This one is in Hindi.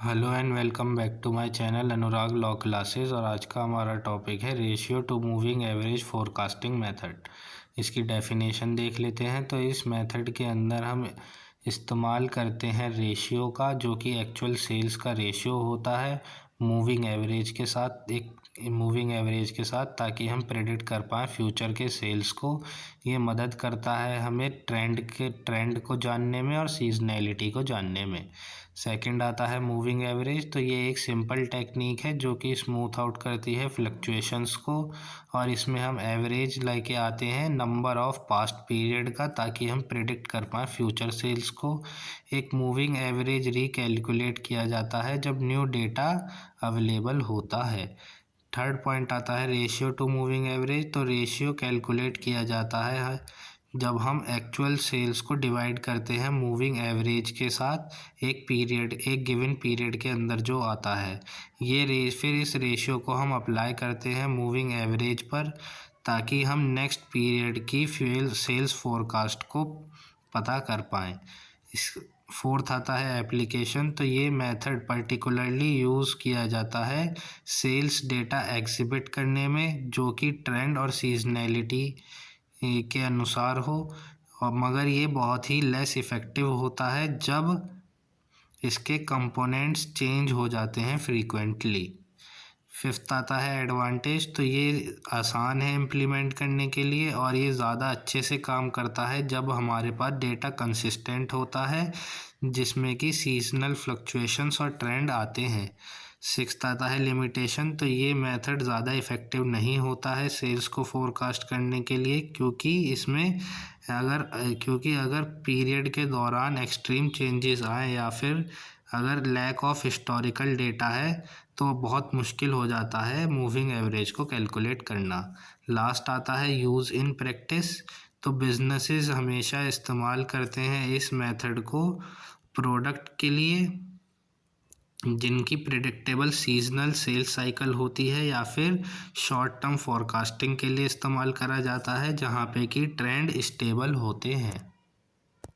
Hello and welcome back to my channel Anurag law classes. और आज का हमारा टॉपिक है ratio to moving average forecasting method. इसकी डेफिनेशन देख लेते हैं। तो इस मेथड के अंदर हम इस्तेमाल करते हैं रेशियो का, जो कि एक्चुअल सेल्स का रेशियो होता है मूविंग एवरेज के साथ, ताकि हम प्रेडिक्ट कर पाएँ फ्यूचर के सेल्स को। ये मदद करता है हमें ट्रेंड को जानने में और सीजनैलिटी को जानने में। सेकंड आता है मूविंग एवरेज। तो ये एक सिंपल टेक्निक है जो कि स्मूथ आउट करती है फ्लक्चुएशंस को, और इसमें हम एवरेज लेके आते हैं नंबर ऑफ पास्ट पीरियड का, ताकि हम प्रिडिक्ट कर पाएँ फ्यूचर सेल्स को। एक मूविंग एवरेज रिकैलकुलेट किया जाता है जब न्यू डेटा अवेलेबल होता है। थर्ड पॉइंट आता है रेशियो टू मूविंग एवरेज। तो रेशियो कैलकुलेट किया जाता है जब हम एक्चुअल सेल्स को डिवाइड करते हैं मूविंग एवरेज के साथ, एक गिवन पीरियड के अंदर जो आता है। फिर इस रेशियो को हम अप्लाई करते हैं मूविंग एवरेज पर, ताकि हम नेक्स्ट पीरियड की सेल्स फोरकास्ट को पता कर पाएँ। इस फोर्थ आता है एप्लीकेशन। तो ये मेथड पर्टिकुलरली यूज़ किया जाता है सेल्स डेटा एग्जिबिट करने में, जो कि ट्रेंड और सीजनैलिटी के अनुसार हो, और मगर ये बहुत ही लेस इफ़ेक्टिव होता है जब इसके कंपोनेंट्स चेंज हो जाते हैं फ्रीक्वेंटली। फिफ्थ आता है एडवांटेज। तो ये आसान है इम्प्लीमेंट करने के लिए, और ये ज़्यादा अच्छे से काम करता है जब हमारे पास डेटा कंसिस्टेंट होता है, जिसमें कि सीजनल फ्लक्चुएशंस और ट्रेंड आते हैं। सिक्स्थ आता है लिमिटेशन। तो ये मेथड ज़्यादा इफ़ेक्टिव नहीं होता है सेल्स को फोरकास्ट करने के लिए, क्योंकि अगर पीरियड के दौरान एक्सट्रीम चेंजेस आए, या फिर अगर लैक ऑफ हिस्टोरिकल डेटा है, तो बहुत मुश्किल हो जाता है मूविंग एवरेज को कैलकुलेट करना। लास्ट आता है यूज़ इन प्रैक्टिस। तो बिजनेसेस हमेशा इस्तेमाल करते हैं इस मेथड को प्रोडक्ट के लिए जिनकी प्रेडिक्टेबल सीजनल सेल्स साइकिल होती है, या फिर शॉर्ट टर्म फोरकास्टिंग के लिए इस्तेमाल करा जाता है जहाँ पे कि ट्रेंड स्टेबल होते हैं।